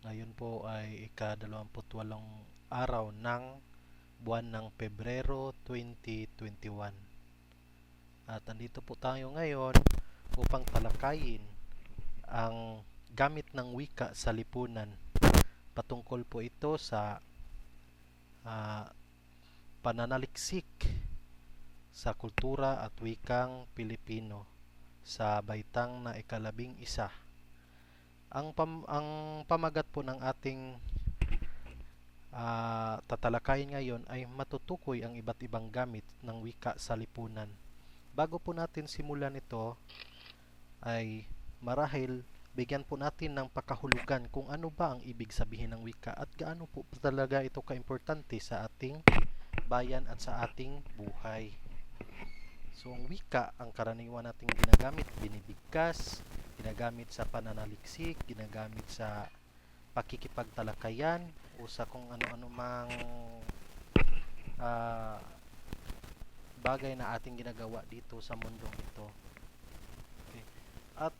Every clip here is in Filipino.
Ngayon po ay ika-28 araw ng buwan ng Pebrero 2021. At andito po tayo ngayon upang talakayin ang gamit ng wika sa lipunan. Patungkol po ito sa ah, pananaliksik sa kultura at wikang Pilipino sa baitang na ika-11. Ang pamagat po ng ating tatalakayin ngayon ay matutukoy ang iba't ibang gamit ng wika sa lipunan. Bago po natin simulan ito, ay marahil bigyan po natin ng pakahulugan kung ano ba ang ibig sabihin ng wika at gaano po talaga ito kaimportante sa ating bayan at sa ating buhay. So, ang wika, ang karaniwan nating ginagamit, binibigkas, ginagamit sa pananaliksik, ginagamit sa pakikipagtalakayan o sa kung ano-ano mang ah, bagay na ating ginagawa dito sa mundong ito. Okay. At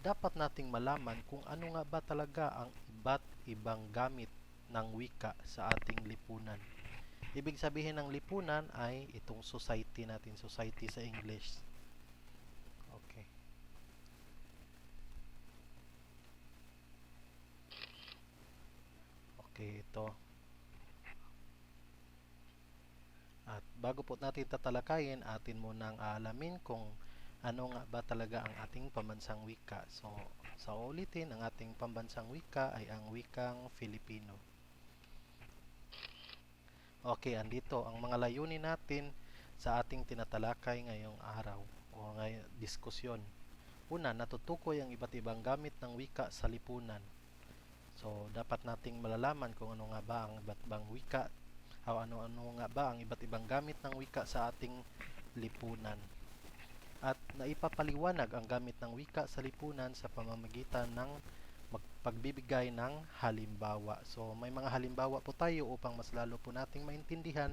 dapat nating malaman kung ano nga ba talaga ang iba't ibang gamit ng wika sa ating lipunan. Ibig sabihin ng lipunan ay itong society natin, society sa English. Okay. Okay, ito. At bago po natin tatalakayin, atin munang aalamin kung ano nga ba talaga ang ating pambansang wika. So, sa ulitin, ang ating pambansang wika ay ang wikang Filipino. Okay, andito ang mga layunin natin sa ating tinatalakay ngayong araw o ngayong diskusyon. Una, natutukoy ang iba't ibang gamit ng wika sa lipunan. So, dapat nating malalaman kung ano nga ba ang iba't ibang wika o ano-ano nga ba ang iba't ibang gamit ng wika sa ating lipunan. At naipapaliwanag ang gamit ng wika sa lipunan sa pamamagitan ng pagbibigay ng halimbawa. So, may mga halimbawa po tayo upang mas lalo po nating maintindihan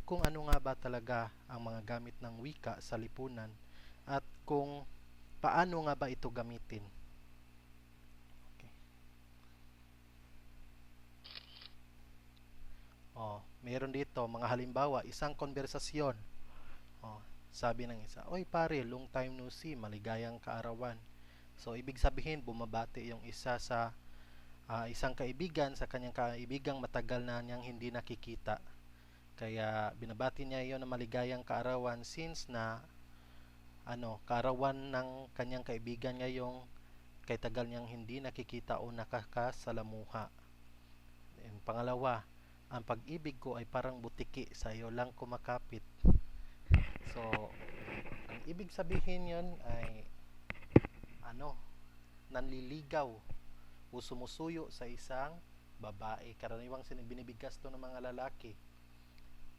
kung ano nga ba talaga ang mga gamit ng wika sa lipunan at kung paano nga ba ito gamitin. Okay. Mayroon dito mga halimbawa, isang konversasyon. Sabi ng isa, "Oy pare, long time no see, maligayang kaarawan." So, ibig sabihin, bumabati yung isa sa isang kaibigan sa kanyang kaibigang matagal na niyang hindi nakikita. Kaya binabati niya iyon na maligayang kaarawan since na kaarawan ng kanyang kaibigan ngayong kay tagal niyang hindi nakikita o nakakasalamuha. And pangalawa, ang pag-ibig ko ay parang butiki, sa iyo lang kumakapit. So, ang ibig sabihin yon ay nanliligaw o sumusuyo sa isang babae. Karaniwang binibigkas to ng mga lalaki.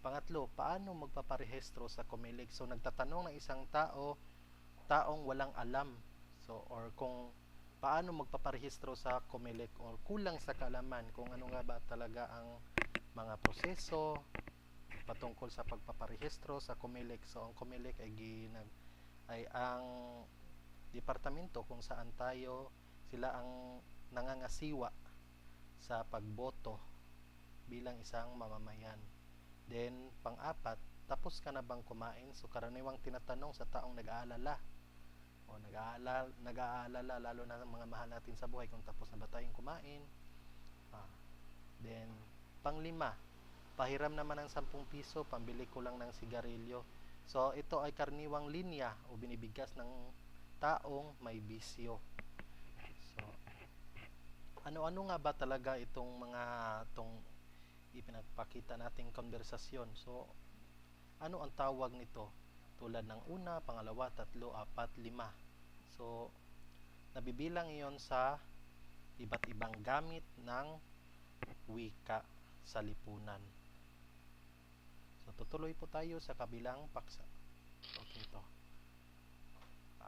Pangatlo, paano magpaparehistro sa COMELEC? So, nagtatanong ng isang taong walang alam. So, or kung paano magpaparehistro sa COMELEC or kulang sa kaalaman kung ano nga ba talaga ang mga proseso patungkol sa pagpaparehistro sa COMELEC. So, ang COMELEC ay ang departamento kung saan sila ang nangangasiwa sa pagboto bilang isang mamamayan. Then, pang-apat, tapos ka na bang kumain? So, karaniwang tinatanong sa taong nag-aalala lalo na ng mga mahal natin sa buhay kung tapos na ba tayong kumain. Then, pang-lima, pahiram naman ng 10 piso, pambili ko lang ng sigarilyo. So, ito ay karaniwang linya o binibigkas ng taong may bisyo. So, ano-ano nga ba talaga itong ipinagpakita nating konversasyon? So, ano ang tawag nito? Tulad ng una, pangalawa, tatlo, apat, lima. So, nabibilang iyon sa iba't ibang gamit ng wika sa lipunan. So, tutuloy po tayo sa kabilang paksa. Okay, ito.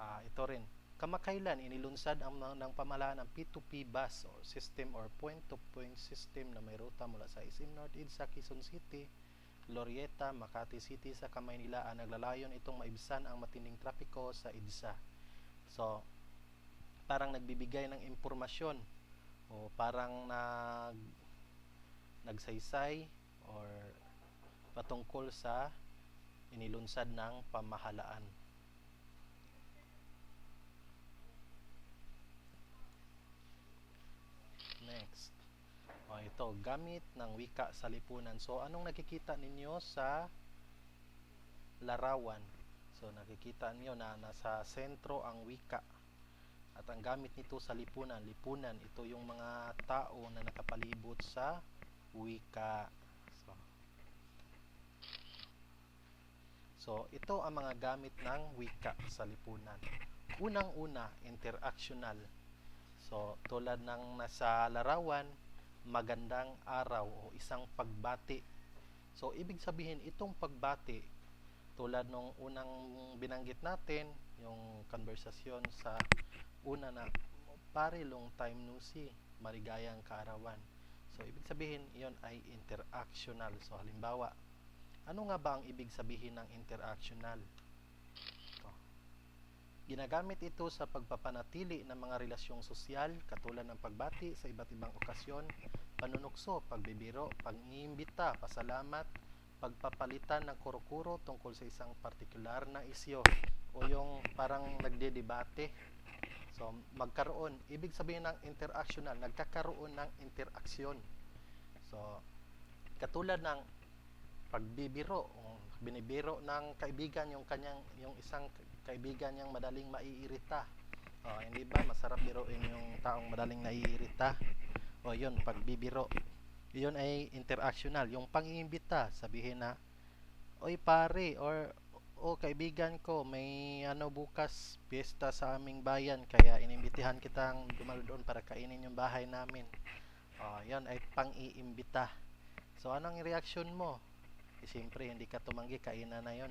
Ito rin. Kamakailan inilunsad ng pamahalaan ang P2P bus or system or point-to-point system na may ruta mula sa SM North EDSA, Quezon City, Glorieta, Makati City sa Kamaynila. Naglalayon itong maibsan ang matinding trapiko sa EDSA. So, parang nagbibigay ng impormasyon o parang nagsaysay or patungkol sa inilunsad ng pamahalaan. Next. Ito, gamit ng wika sa lipunan. So, anong nakikita ninyo sa larawan? So, nakikita niyo na nasa sentro ang wika. At ang gamit nito sa lipunan, ito yung mga tao na nakapalibot sa wika. So, ito ang mga gamit ng wika sa lipunan. Unang-una, interactional. So, tulad ng nasa larawan, magandang araw o isang pagbati. So, ibig sabihin, itong pagbati, tulad nung unang binanggit natin, yung konversasyon sa una na, pare, long time no see, maligayang kaarawan. So, ibig sabihin, iyon ay interactional. So, halimbawa, ano nga ba ang ibig sabihin ng interactional? Ginagamit ito sa pagpapanatili ng mga relasyong sosyal katulad ng pagbati sa iba't ibang okasyon, panunukso, pagbibiro, pag-iimbita, pasalamat, pagpapalitan ng kuro-kuro tungkol sa isang partikular na isyu o yung parang nagdedebate. So, magkaroon, ibig sabihin ng interactional, nagkakaroon ng interaksyon. So, katulad ng pagbibiro, binibiro ng kaibigan yung isang kaibigan niyang madaling maiirita. Hindi ba masarap biruin yung taong madaling naiirita? Yun, pagbibiro. Yun ay interactional. Yung pang-iimbita, sabihin na, oy pare, or kaibigan ko, may bukas piyesta sa aming bayan, kaya inimbitihan kitang dumalo doon para kainin yung bahay namin. Yun ay pang-iimbita. So, anong reaction mo? Siyempre, hindi ka tumanggi, kainan na yun.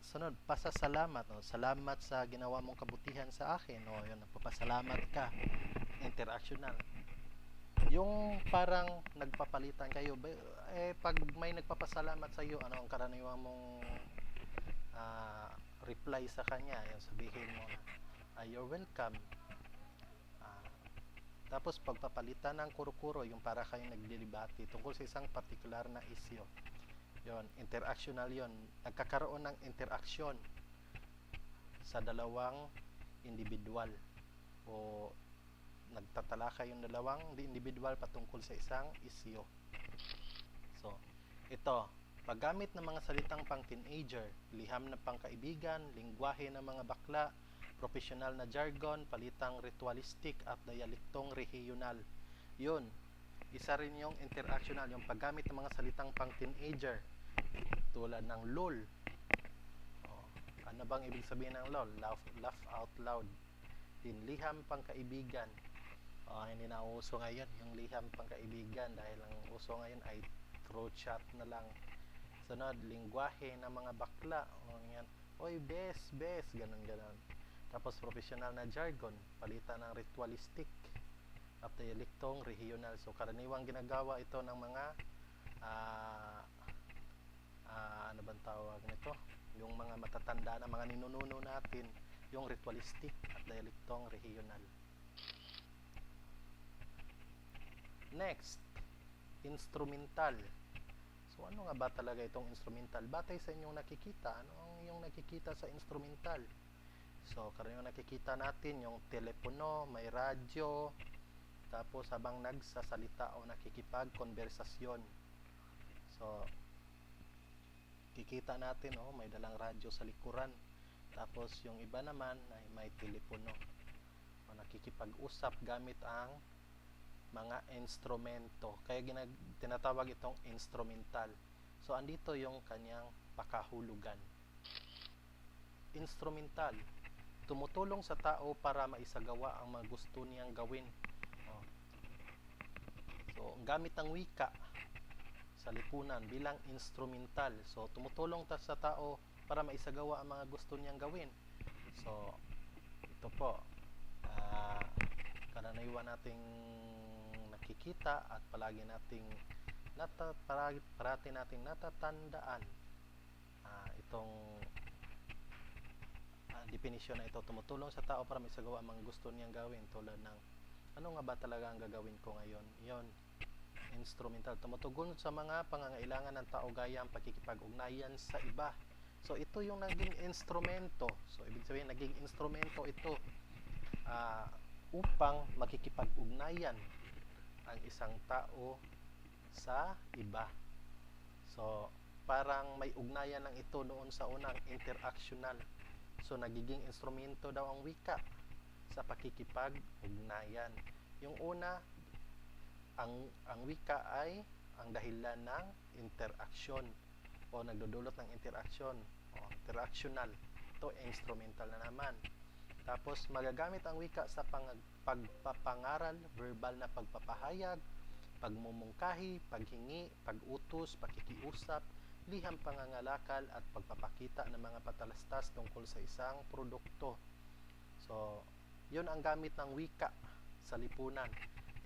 Sunod, pasasalamat. Salamat sa ginawa mong kabutihan sa akin. Yun, nagpapasalamat ka. Interactional. Yung parang nagpapalitan kayo, pag may nagpapasalamat sa iyo, ano ang karaniwan mong reply sa kanya? Yung sabihin mo na, you're welcome. Tapos pagpapalitan ng kuro-kuro, yung para kayong nagdidebate tungkol sa isang partikular na issue. Yon, interactional yon. Nagkakaroon ng interaksyon sa dalawang individual o nagtatalakay yung dalawang individual patungkol sa isang issue. So, ito, paggamit ng mga salitang pang-teenager, liham na pangkaibigan, lingwahe ng mga bakla, professional na jargon, palitang ritualistic at dialektong regional. Yun, isa rin yung interactional, yung paggamit ng mga salitang pang-teenager tulad ng LOL. Ano bang ibig sabihin ng LOL? Laugh out loud. Liham pangkaibigan. Hindi na uso ngayon yung liham pangkaibigan dahil ang uso ngayon ay through chat na lang. Sunod, lingwahe ng mga bakla. Oy, bes, ganun. Tapos, professional na jargon, palitan ng ritualistic at dialektong regional. So, karaniwang ginagawa ito ng mga ano bang tawag nito? Yung mga matatanda na mga ninununo natin, yung ritualistic at dialektong regional. Next, instrumental. So, ano nga ba talaga itong instrumental? Batay sa inyong nakikita, ano ang inyong nakikita sa instrumental? So, karaniwang nakikita natin yung telepono, may radyo, tapos habang nagsasalita o nakikipag-konversasyon. So, kikita natin, may dalang radyo sa likuran. Tapos, yung iba naman ay may telepono. Nakikipag-usap gamit ang mga instrumento. Kaya tinatawag itong instrumental. So, andito yung kanyang pakahulugan. Instrumental. Tumutulong sa tao para maisagawa ang mga gusto niyang gawin. So, gamit ng wika sa lipunan bilang instrumental. So, tumutulong sa tao para maisagawa ang mga gusto niyang gawin. So, ito po, karaniwan nating nakikita at palagi nating parati nating natatandaan itong definisyon na ito. Tumutulong sa tao para maisagawa ang mga gusto niyang gawin tulad ng Ano nga ba talaga ang gagawin ko ngayon? Yon, instrumental. Tumutugon sa mga pangangailangan ng tao gaya ang pakikipag-ugnayan sa iba. So ito yung naging instrumento. So ibig sabihin naging instrumento ito upang makikipag-ugnayan ang isang tao sa iba. So parang may ugnayan lang ito noon sa unang interactional. So nagiging instrumento daw ang wika sa pakikipag-ugnayan. Yung una, ang wika ay ang dahilan ng interaction o nagdudulot ng interaction o interactional. Ito instrumental na naman. Tapos magagamit ang wika sa pagpapangaral, verbal na pagpapahayag, pagmumungkahi, paghingi, pag-utos, pakikiusap, liham pangangalakal at pagpapakita ng mga patalastas tungkol sa isang produkto. So, yun ang gamit ng wika sa lipunan.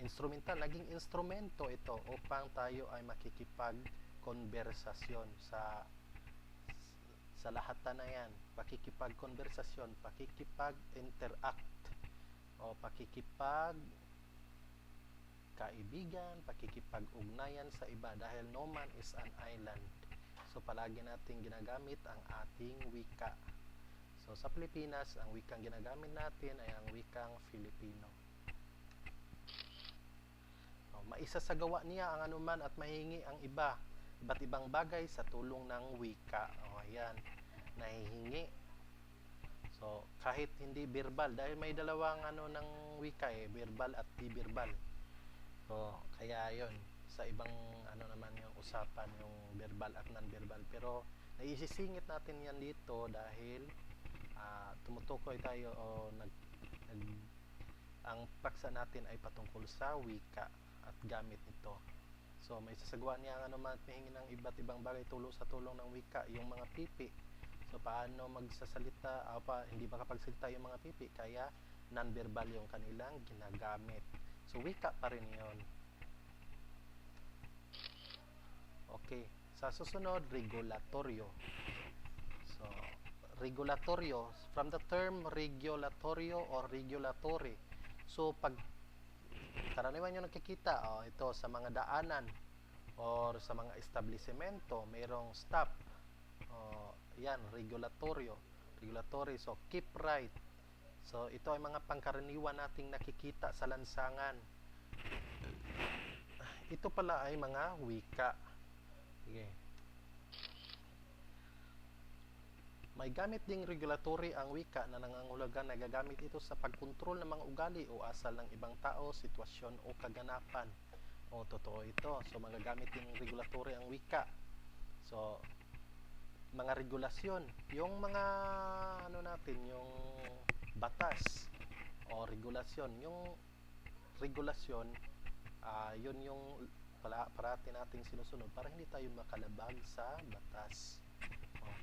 Instrumental, naging instrumento ito upang tayo ay makikipag-konversasyon sa lahat na yan. Pakikipag-konversasyon, pakikipag-interact o pakikipag-kaibigan, pakikipag-ugnayan sa iba dahil no man is an island. So palagi nating ginagamit ang ating wika. So sa Pilipinas, ang wikang ginagamit natin ay ang wikang Filipino. Maisasagawa niya ang anuman at mahingi ang iba't ibang bagay sa tulong ng wika. Ayan, nahihingi. So kahit hindi verbal, dahil may dalawang ng wika verbal at di-verbal. So kaya yon, sa ibang naman yung usapan, yung verbal at non-verbal. Pero naisisingit natin yan dito dahil tumutukoy tayo o ang paksa natin ay patungkol sa wika at gamit nito. So may sasagawa niya ang anuman at mahingi ng iba't ibang bagay sa tulong ng wika, yung mga pipi. So paano magsasalita hindi makapagsalita yung mga pipi, kaya non-verbal yung kanilang ginagamit. So wika pa rin yon. Okay, sa susunod, regulatorio. So regulatorio, from the term regulatorio or regulatory. So pag karaniwan nyo nakikita ito sa mga daanan or sa mga establishmento, mayroong stop. Yan, regulatory. So keep right. So ito ay mga pangkaraniwan nating nakikita sa lansangan. Ito pala ay mga wika. Sige. May gamit ding regulatory ang wika na nangangahulugan na gagamit ito sa pagkontrol ng mga ugali o asal ng ibang tao, sitwasyon o kaganapan. Totoo ito. So magagamit din regulatory ang wika. So mga regulasyon, yung mga yung batas o regulasyon, yung regulasyon yun yung parati nating sinusunod para hindi tayo makalabag sa batas.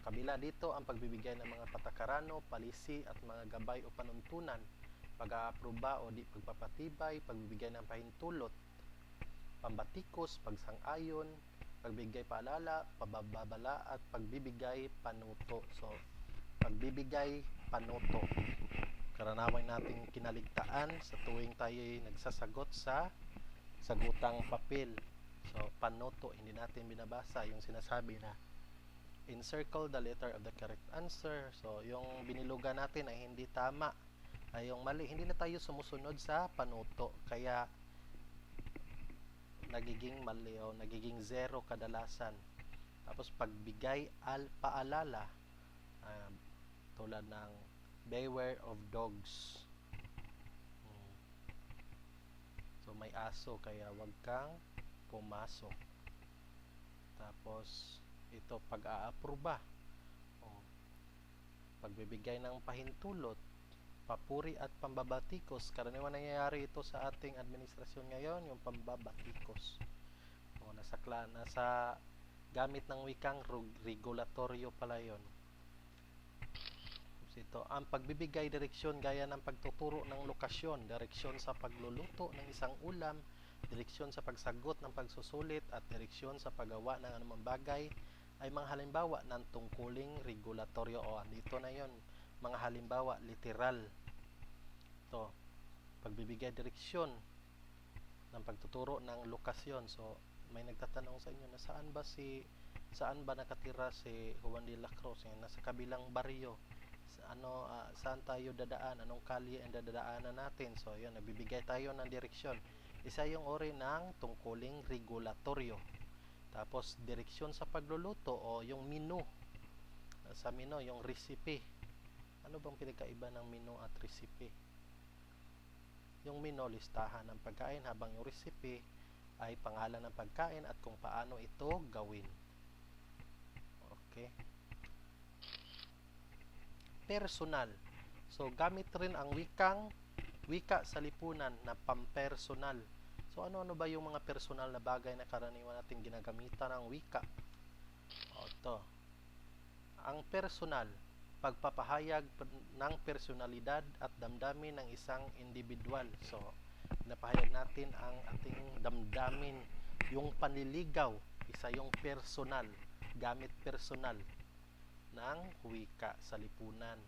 Kabila dito ang pagbibigay ng mga patakarano, palisi at mga gabay o panuntunan, pag-aaproba o di pagpapatibay, pagbibigay ng pahintulot, pambatikos, pagsang-ayon, pagbibigay paalala, pababala at pagbibigay panuto. So pagbibigay panuto, karanawan nating kinaligtaan sa tuwing tayo nagsasagot sa sagutang papel. So panuto, hindi natin binabasa yung sinasabi na encircle the letter of the correct answer. So yung binilugan natin ay hindi tama, ay yung mali, hindi na tayo sumusunod sa panuto, kaya nagiging mali o nagiging zero kadalasan. Tapos pagbigay paalala, tulad ng beware of dogs. So may aso kaya wag kang pumasok. Tapos ito pag-aaproba, pagbibigay ng pahintulot, papuri at pambabatikos. Karaniwan nangyayari ito sa ating administrasyon ngayon, yung pambabatikos. Nasa gamit ng wikang regulatorio pala yun. Ito, ang pagbibigay direksyon gaya ng pagtuturo ng lokasyon, direksyon sa pagluluto ng isang ulam, direksyon sa pagsagot ng pagsusulit, at direksyon sa paggawa ng anumang bagay ay mga halimbawa ng tungkuling regulatorio. Dito na yon, mga halimbawa, literal. Ito, pagbibigay direksyon ng pagtuturo ng lokasyon. So may nagtatanong sa inyo na saan ba nakatira si Juan de la Cruz, yung nasa kabilang baryo, saan tayo dadaan, anong kalye ang dadaanan natin. So yun, nagbibigay tayo ng direksyon. Isa yung uri ng tungkuling regulatoryo. Tapos direksyon sa pagluluto o yung menu. Sa menu, yung recipe. Ano bang pinagkaiba ng menu at recipe? Yung menu, listahan ng pagkain, habang yung recipe ay pangalan ng pagkain at kung paano ito gawin. Okay. Personal. So gamit rin ang wika sa lipunan na pampersonal. So ano ba yung mga personal na bagay na karaniwan nating ginagamitan ng wika? Ito. Ang personal, pagpapahayag ng personalidad at damdamin ng isang individual. So napahayag natin ang ating damdamin, yung panliligaw, isa yung personal, gamit personal ng wika sa lipunan.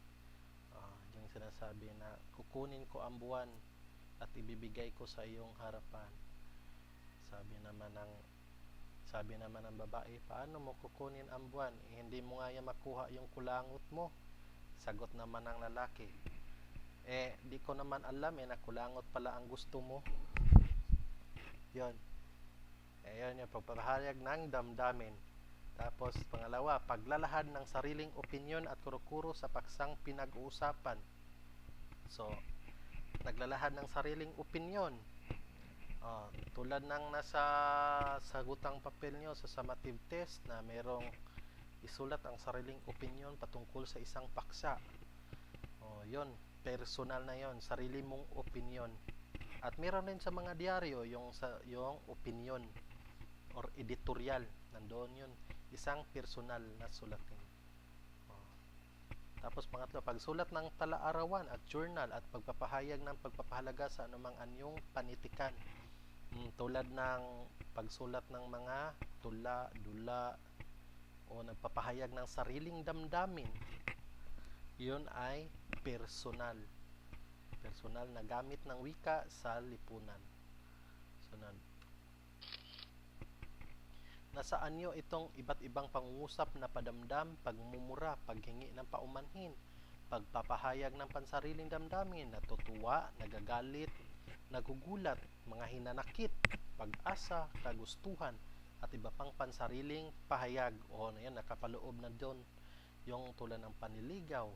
Yung sinasabi na kukunin ko ang buwan at ibibigay ko sa iyong harapan. Sabi naman ng babae, paano mo kukunin ang buwan? Hindi mo nga makuha yung kulangot mo. Sagot naman ng lalaki, di ko naman alam na kulangot pala ang gusto mo. Yun. Yun yung pagpapahayag ng damdamin. Tapos pangalawa, paglalahad ng sariling opinyon at kuro-kuro sa paksang pinag-uusapan. So naglalahad ng sariling opinyon, tulad ng nasa sagutang papel nyo sa summative test na merong isulat ang sariling opinyon patungkol sa isang paksa. Yun, personal na yon, sarili mong opinyon. At meron din sa mga diaryo yung opinion or editorial, nandoon yun, isang personal na sulatin. Tapos pangatlo, pagsulat ng tala-arawan at journal at pagpapahayag ng pagpapahalaga sa anumang anyong panitikan, tulad ng pagsulat ng mga tula, dula, o nagpapahayag ng sariling damdamin. Yun ay personal na gamit ng wika sa lipunan. Sunod, nasaan nyo itong iba't ibang pangungusap na padamdam, pagmumura, paghingi ng paumanhin, pagpapahayag ng pansariling damdamin, natutuwa, nagagalit, nagugulat, mga hinanakit, pag-asa, kagustuhan, at iba pang pansariling pahayag. Yan, nakapaloob na doon yung tulad ng panliligaw,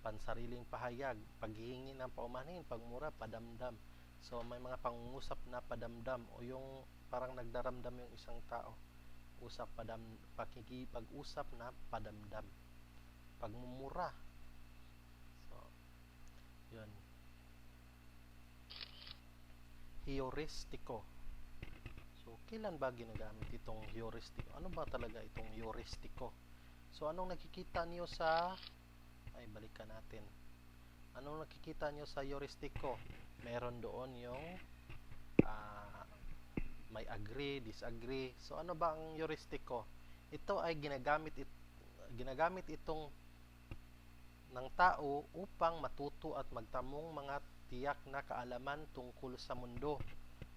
pansariling pahayag, paghihingi ng paumanhin, pagmura, padamdam. So may mga pangungusap na padamdam, o yung parang nagdaramdam yung isang tao, pakikipag-usap na padamdam, pagmumura. So yun. Heuristiko. So kailan ba ginagamit itong heuristiko? Ano ba talaga itong heuristiko? So anong nakikita niyo balikan natin. Anong nakikita nyo sa heuristiko? Meron doon yung may agree, disagree. So ano ba ang heuristiko? Ito ay ginagamit itong ng tao upang matuto at magtamong mga tiyak na kaalaman tungkol sa mundo,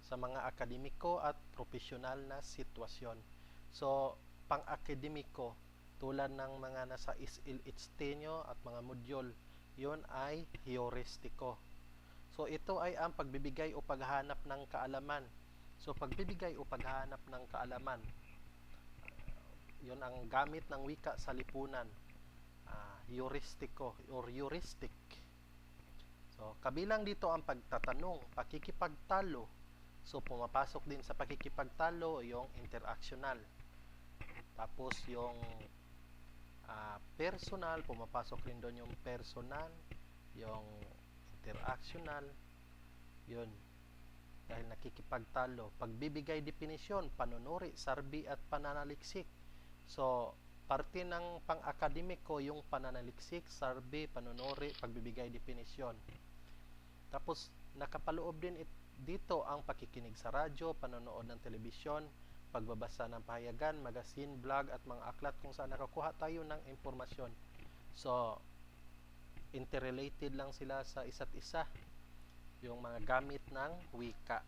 sa mga akademiko at profesional na sitwasyon. So pang-akademiko, tulad ng mga nasa SLHT at mga module, yun ay heuristiko. So ito ay ang pagbibigay o paghahanap ng kaalaman. So pagbibigay o paghahanap ng kaalaman, yun ang gamit ng wika sa lipunan, heuristiko or heuristic. So kabilang dito ang pagtatanong, pakikipagtalo. So pumapasok din sa pakikipagtalo yung interactional. Tapos yung personal, pumapasok rin doon yung personal, yung interactional, yun, dahil nakikipagtalo. Pagbibigay definisyon, panunuri, sarbi at pananaliksik. So parte ng pang-akademiko yung pananaliksik, sarbi, panunuri, pagbibigay definisyon. Tapos nakapaloob din dito ang pakikinig sa radyo, panonood ng telebisyon, pagbabasa ng pahayagan, magazine, blog at mga aklat kung saan nakakuha tayo ng impormasyon. So interrelated lang sila sa isa't isa, yung mga gamit ng wika.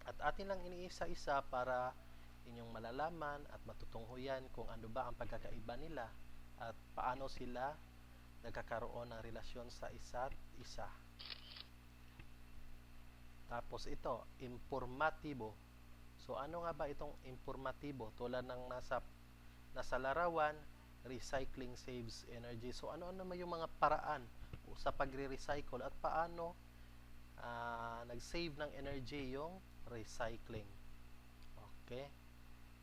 At atin lang iniisa-isa para inyong malalaman at matutunghayan kung ano ba ang pagkakaiba nila at paano sila nagkakaroon ng relasyon sa isa't isa. Tapos ito, informatibo. So ano nga ba itong informatibo? Tulad ng nasa larawan, recycling saves energy. So ano naman yung mga paraan sa pagre-recycle at paano nag-save ng energy yung recycling. Okay?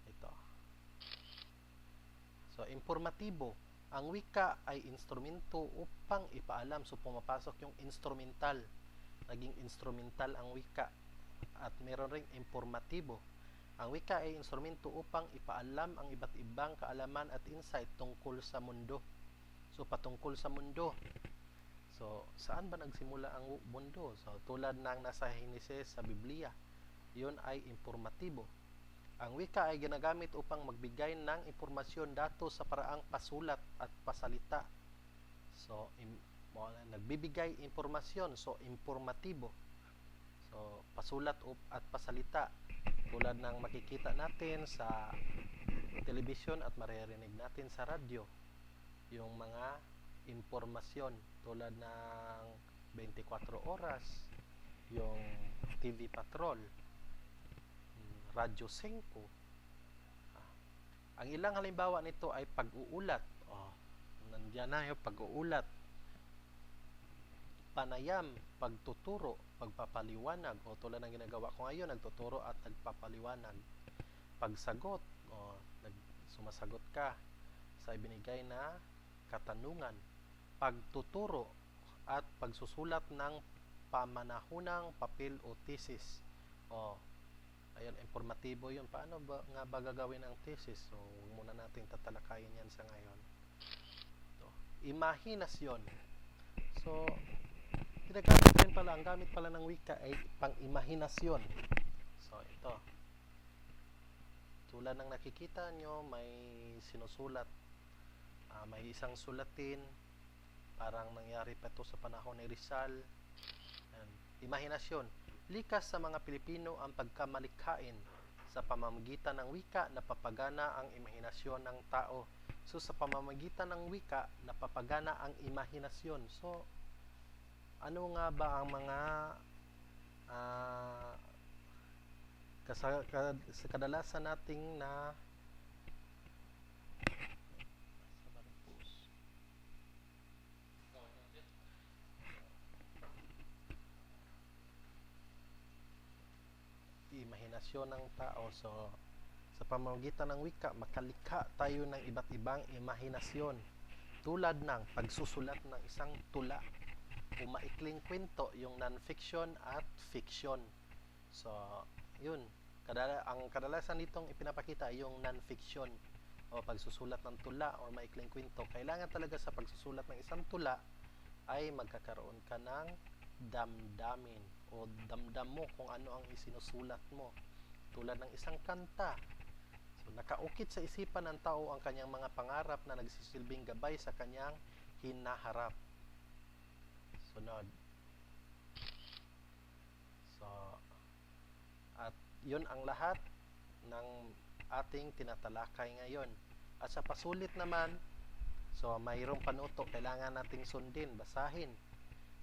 Ito. So informatibo. Ang wika ay instrumento upang ipaalam. So pumapasok yung instrumental. Naging instrumental ang wika. At meron ring informatibo. Ang wika ay instrumento upang ipaalam ang iba't ibang kaalaman at insight tungkol sa mundo. So patungkol sa mundo. So saan ba nagsimula ang mundo? So tulad ng nasa Henesis sa Biblia, yun ay informatibo. Ang wika ay ginagamit upang magbigay ng impormasyon datos sa paraang pasulat at pasalita. So nagbibigay impormasyon, so informatibo. So pasulat at pasalita, tulad ng makikita natin sa telebisyon at maririnig natin sa radyo, yung mga impormasyon tulad ng 24 oras, yung TV Patrol, Radyo 5. Ang ilang halimbawa nito ay pag-uulat. Nandiyan na yung pag-uulat. Panayam, pagtuturo, pagpapaliwanag. Tulad ng ginagawa ko ngayon, nagtuturo at nagpapaliwanag. Pagsagot, sumasagot ka sa ibinigay na katanungan. Pagtuturo at pagsusulat ng pamanahunang papel o thesis. Ayun, informatibo yun. Paano ba gagawin ang thesis? So, muna natin tatalakayin yan sa ngayon. Imahinasyon. So, ginagamit rin pala, ang gamit pala ng wika ay pang-imahinasyon. So, ito. Tulad ng nakikita nyo, may sinusulat. May isang sulatin. Parang nangyari pa ito sa panahon ni Rizal. Imahinasyon. Likas sa mga Pilipino ang pagkamalikhain. Sa pamamagitan ng wika, napapagana ang imahinasyon ng tao. So, sa pamamagitan ng wika, napapagana ang imahinasyon. So, ano nga ba ang mga sa kadalasan nating na imahinasyon ng tao. So, sa pamamagitan ng wika, makalikha tayo ng iba't ibang imahinasyon. Tulad ng pagsusulat ng isang tula o maikling kwento, yung non-fiction at fiction. So, yun. Ang kadalasan nitong ipinapakita ay yung non-fiction o pagsusulat ng tula o maikling kwento. Kailangan talaga sa pagsusulat ng isang tula ay magkakaroon ka ng damdamin o damdam mo kung ano ang isinusulat mo. Tulad ng isang kanta. So, nakaukit sa isipan ng tao ang kanyang mga pangarap na nagsisilbing gabay sa kanyang hinaharap. Sunod. So, at yun ang lahat ng ating tinatalakay ngayon. At sa pasulit naman, so mayroong panuto, kailangan nating sundin, basahin.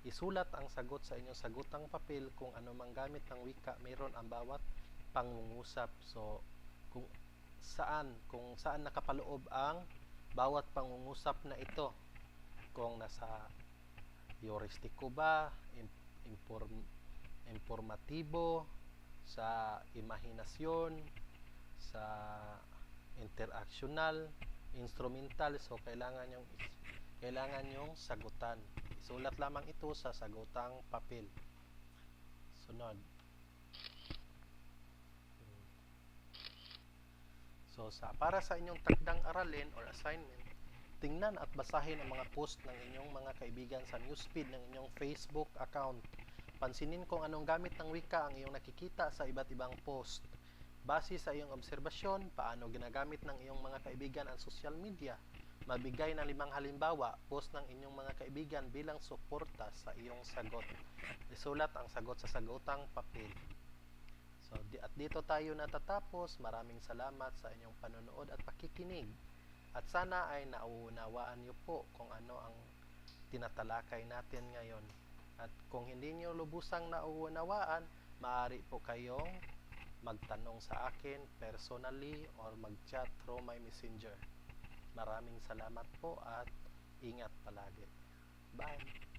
Isulat ang sagot sa inyong sagutang papel kung ano mang gamit ng wika, mayroon ang bawat pangungusap. So, kung saan nakapaloob ang bawat pangungusap na ito. Kung nasa heuristiko ba, informatibo, sa imahinasyon, sa interactional, instrumental. So, kailangan yung sagutan. Isulat lamang ito sa sagutang papel. Sunod. So, para sa inyong takdang aralin or assignment, tingnan at basahin ang mga post ng inyong mga kaibigan sa newsfeed ng inyong Facebook account. Pansinin kung anong gamit ng wika ang iyong nakikita sa iba't ibang post. Base sa iyong obserbasyon, paano ginagamit ng iyong mga kaibigan ang social media. Mabigay ng 5 halimbawa, post ng inyong mga kaibigan bilang suporta sa iyong sagot. Isulat ang sagot sa sagutang papel. So, at dito tayo natatapos. Maraming salamat sa inyong panonood at pakikinig. At sana ay nauunawaan niyo po kung ano ang tinatalakay natin ngayon. At kung hindi niyo lubusang nauunawaan, maaari po kayong magtanong sa akin personally or mag-chat through my messenger. Maraming salamat po at ingat palagi. Bye!